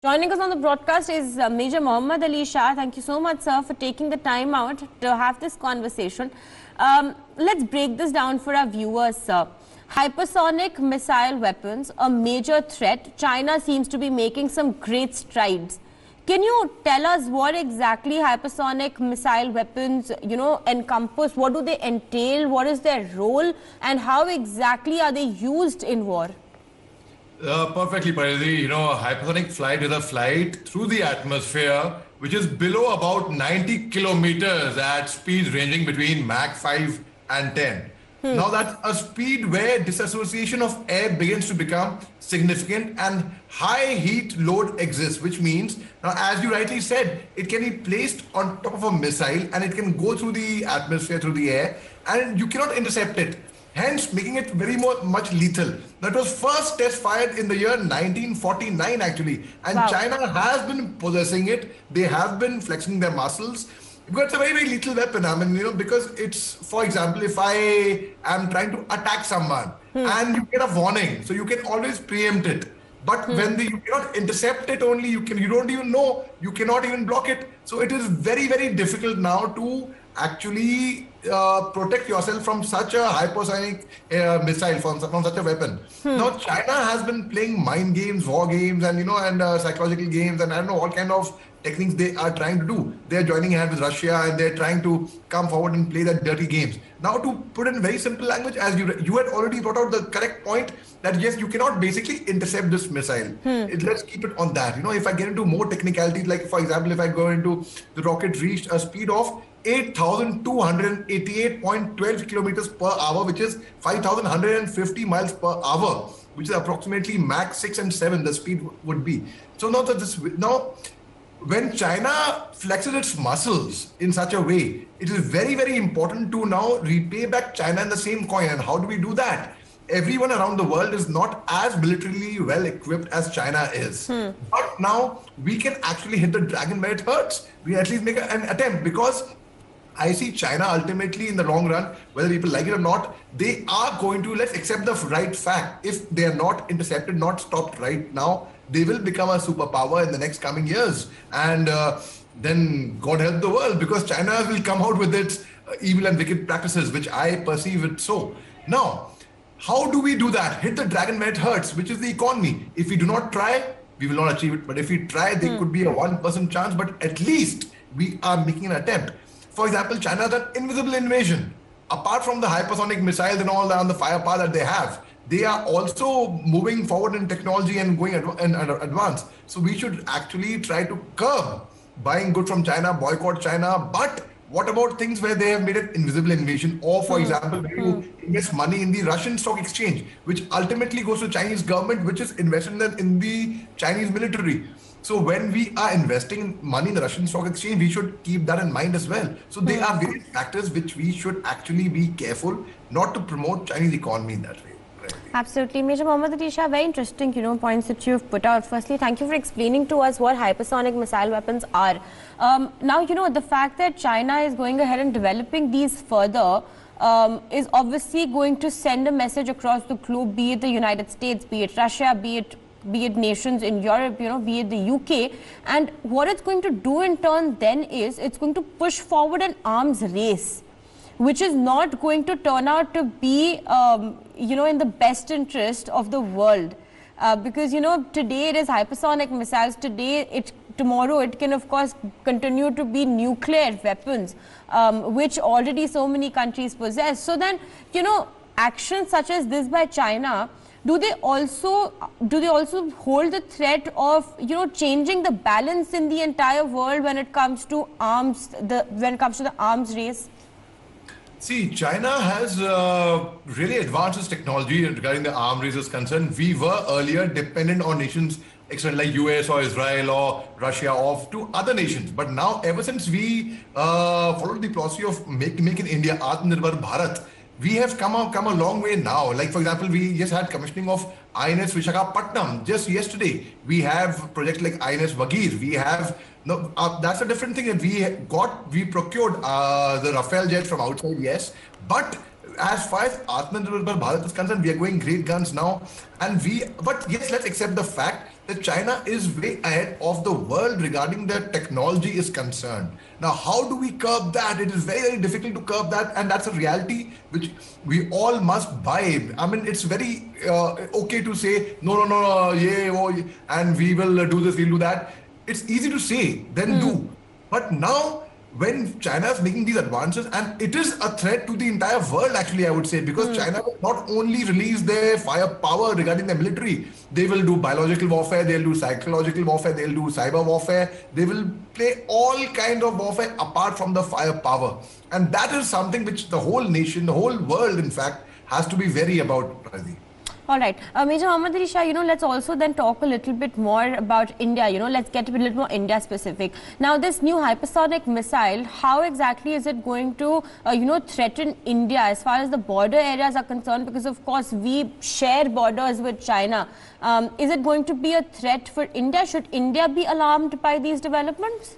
Joining us on the broadcast is Major Mohammad Ali Shah. Thank you so much, sir, for taking the time out to have this conversation. Let's break this down for our viewers, sir. Hypersonic missile weapons, a major threat. China seems to be making some great strides. Can you tell us what exactly hypersonic missile weapons, encompass? What do they entail? What is their role? And how exactly are they used in war? Perfectly, Parisi. Hypersonic flight is a flight through the atmosphere, which is below about 90 kilometers at speeds ranging between Mach 5 and 10. Now, that's a speed where disassociation of air begins to become significant and high heat load exists, which means, now, as you rightly said, it can be placed on top of a missile and it can go through the atmosphere, through the air, and you cannot intercept it, hence making it very much lethal. That was first test fired in the year 1949 actually, and Wow. China has been possessing it. They have been flexing their muscles. Because it's a very lethal weapon. I mean, because it's, for example, if I am trying to attack someone and you get a warning, so you can always preempt it. But when you cannot intercept it, only you don't even know, you cannot even block it. So it is very difficult now to actually protect yourself from such a hypersonic missile, from such a weapon. Now, China has been playing mind games, war games, and psychological games, and I don't know all kind of techniques they are trying to do. They are joining hands with Russia, and they're trying to come forward and play that dirty games. Now, to put in very simple language, as you had already brought out the correct point, that yes, you cannot basically intercept this missile. Let's keep it on that. If I get into more technicalities, like for example, if I go into the rocket reached a speed of 8,288.12 kilometers per hour, which is 5,150 miles per hour, which is approximately Mach 6 and 7, the speed would be. So now when China flexes its muscles in such a way, it is very important to now repay back China in the same coin. And how do we do that? Everyone around the world is not as militarily well equipped as China is. But now we can actually hit the dragon where it hurts. We at least make an attempt, because I see China ultimately in the long run, whether people like it or not, they are going to, let's accept the right fact. If they are not intercepted, not stopped right now, they will become a superpower in the next coming years. And then God help the world, because China will come out with its evil and wicked practices, which I perceive it so. Now, how do we do that? Hit the dragon where it hurts, which is the economy. If we do not try, we will not achieve it. But if we try, there could be a 1% chance, but at least we are making an attempt. For example, China has an invisible invasion. Apart from the hypersonic missiles and all the firepower that they have, they are also moving forward in technology and going in advance. So we should actually try to curb buying goods from China, boycott China. But what about things where they have made an invisible invasion? Or for example, when you invest money in the Russian stock exchange, which ultimately goes to Chinese government, which is invested in the Chinese military. So when we are investing money in the Russian stock exchange, we should keep that in mind as well. So there are various factors which we should actually be careful not to promote Chinese economy in that way. Absolutely. Major Mohammad Ali Shah, very interesting, points that you've put out. Firstly, thank you for explaining to us what hypersonic missile weapons are. Now, the fact that China is going ahead and developing these further is obviously going to send a message across the globe, be it the United States, be it Russia, be it nations in Europe, be it the UK. And what it's going to do in turn then is it's going to push forward an arms race, which is not going to turn out to be, in the best interest of the world. Because, today it is hypersonic missiles, tomorrow it can of course continue to be nuclear weapons, which already so many countries possess. So then, actions such as this by China, do they also hold the threat of changing the balance in the entire world when it comes to the arms race? See, China has really advanced its technology regarding the arms race is concerned. We were earlier dependent on nations external like US or Israel or Russia or to other nations. But now, ever since we followed the philosophy of Make in India, Atmanirbhar Bharat, we have come a long way now. Like, for example, we just had commissioning of INS Visakhapatnam just yesterday. We have projects like INS Vagir. We have, that's a different thing that we procured the Rafale jets from outside, yes. But as far as Atmanirbhar Bharat is concerned, we are going great guns now. But yes, let's accept the fact that China is way ahead of the world regarding their technology is concerned. Now, how do we curb that? It is very, very difficult to curb that, and that's a reality which we all must buy. I mean, it's very okay to say, no, no, no, no, yeah, oh, yeah, and we will do this, we'll do that. It's easy to say, then do. But now, when China is making these advances, and it is a threat to the entire world, actually, I would say, because China will not only release their firepower regarding their military, they will do biological warfare, they'll do psychological warfare, they'll do cyber warfare, they will play all kind of warfare apart from the firepower. And that is something which the whole nation, the whole world, in fact, has to be wary about, Pradeep. All right. Major Mohammad Ali Shah, let's also then talk a little bit more about India. Let's get a little more India specific. Now, this new hypersonic missile, how exactly is it going to, threaten India as far as the border areas are concerned? Because, of course, we share borders with China. Is it going to be a threat for India? Should India be alarmed by these developments?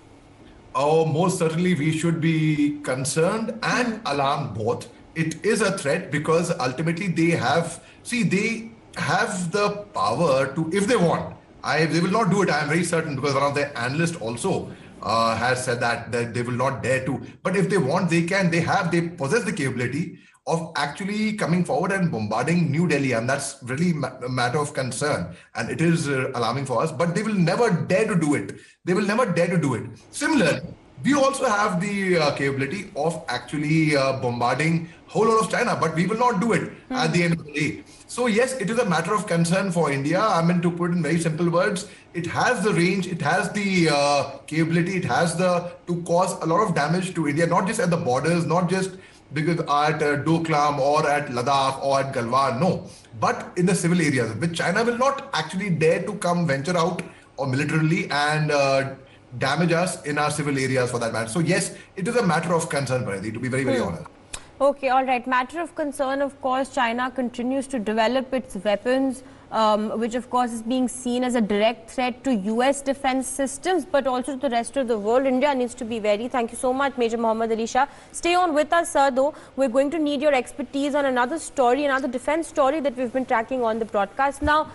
Oh, most certainly we should be concerned and alarmed both. It is a threat because ultimately they have the power to, if they want, they will not do it. I am very certain, because one of the analysts also has said that they will not dare to. But if they want, they can. They possess the capability of actually coming forward and bombarding New Delhi, and that's really a matter of concern. And it is alarming for us. But they will never dare to do it. They will never dare to do it. Similarly, we also have the capability of actually bombarding whole lot of China, but we will not do it at the end of the day. So yes, it is a matter of concern for India. I mean, to put it in very simple words, it has the range, it has the capability, it has to cause a lot of damage to India, not just at the borders, not just because at Doklam or at Ladakh or at Galwan, no, but in the civil areas, which China will not actually dare to come venture out or militarily and damage us in our civil areas for that matter. So yes, it is a matter of concern, Pranidhi, to be very, very honest. Okay, all right. Matter of concern, of course, China continues to develop its weapons, which of course is being seen as a direct threat to US defense systems, but also to the rest of the world. India needs to be wary. Thank you so much, Major Mohammad Ali Shah. Stay on with us, sir, though. We're going to need your expertise on another story, another defense story that we've been tracking on the broadcast. Now,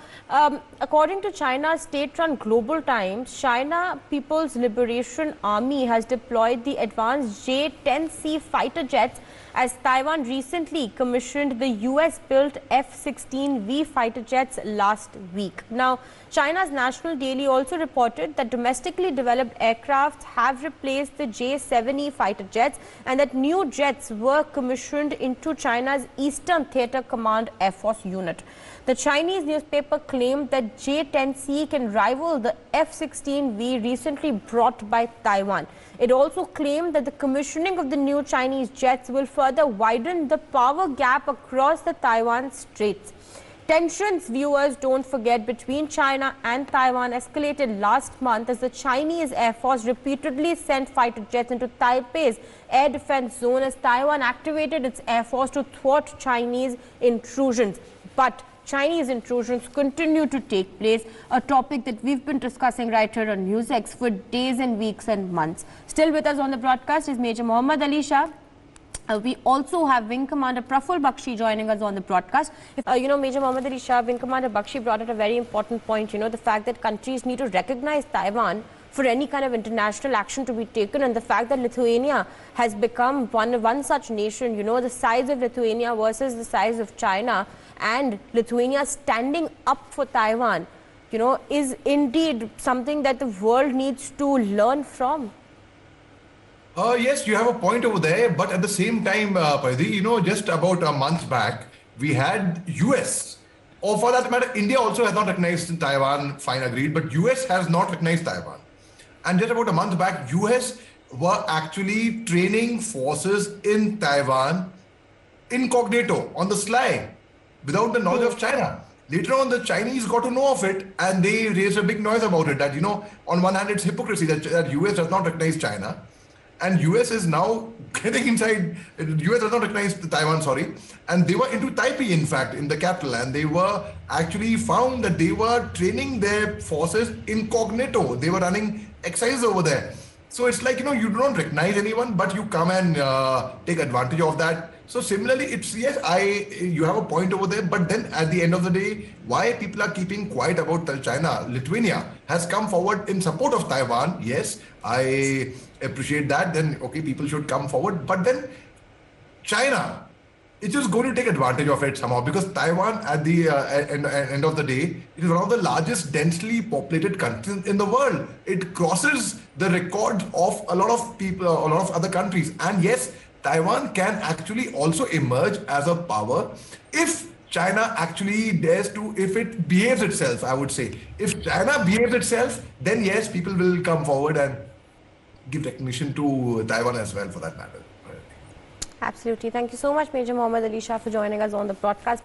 according to China's state-run Global Times, China People's Liberation Army has deployed the advanced J-10C fighter jets as Taiwan recently commissioned the US-built F-16V fighter jets last week. Now, China's National Daily also reported that domestically developed aircraft have replaced the J-7E fighter jets and that new jets were commissioned into China's Eastern Theater Command Air Force unit. The Chinese newspaper claimed that J-10C can rival the F-16V recently brought by Taiwan. It also claimed that the commissioning of the new Chinese jets will further widen the power gap across the Taiwan Straits. Tensions, viewers, don't forget, between China and Taiwan escalated last month as the Chinese Air Force repeatedly sent fighter jets into Taipei's air defense zone as Taiwan activated its air force to thwart Chinese intrusions. But Chinese intrusions continue to take place, a topic that we've been discussing right here on NewsX for days and weeks and months. Still with us on the broadcast is Major Mohammad Ali Shah. We also have Wing Commander Praful Bakshi joining us on the broadcast. Major Mohammad Ali Shah, Wing Commander Bakshi brought out a very important point, the fact that countries need to recognize Taiwan for any kind of international action to be taken, and the fact that Lithuania has become one such nation, the size of Lithuania versus the size of China, and Lithuania standing up for Taiwan, is indeed something that the world needs to learn from. Yes, you have a point over there, but at the same time, Paridhi, just about a month back, we had US, or for that matter, India also has not recognized Taiwan, fine, agreed, but US has not recognized Taiwan. And just about a month back, US were actually training forces in Taiwan incognito, on the sly, without the knowledge of China. Later on, the Chinese got to know of it and they raised a big noise about it that, on one hand, it's hypocrisy that US does not recognize China. And US is now getting inside, US does not recognize Taiwan, sorry. And they were into Taipei, in fact, in the capital. And they were actually found that they were training their forces incognito. They were running exercises over there. So it's like, you do not recognize anyone, but you come and take advantage of that. So similarly, it's yes, you have a point over there, but then at the end of the day, why people are keeping quiet about China? Lithuania has come forward in support of Taiwan. Yes, I appreciate that. Then okay, people should come forward, but then China, it's just going to take advantage of it somehow, because Taiwan, at the end of the day, it is one of the largest densely populated countries in the world. It crosses the record of a lot of people, a lot of other countries. And yes, Taiwan can actually also emerge as a power if China actually dares to, if it behaves itself, I would say. If China behaves itself, then yes, people will come forward and give recognition to Taiwan as well, for that matter. Absolutely. Thank you so much, Major Mohammad Ali Shah, for joining us on the broadcast.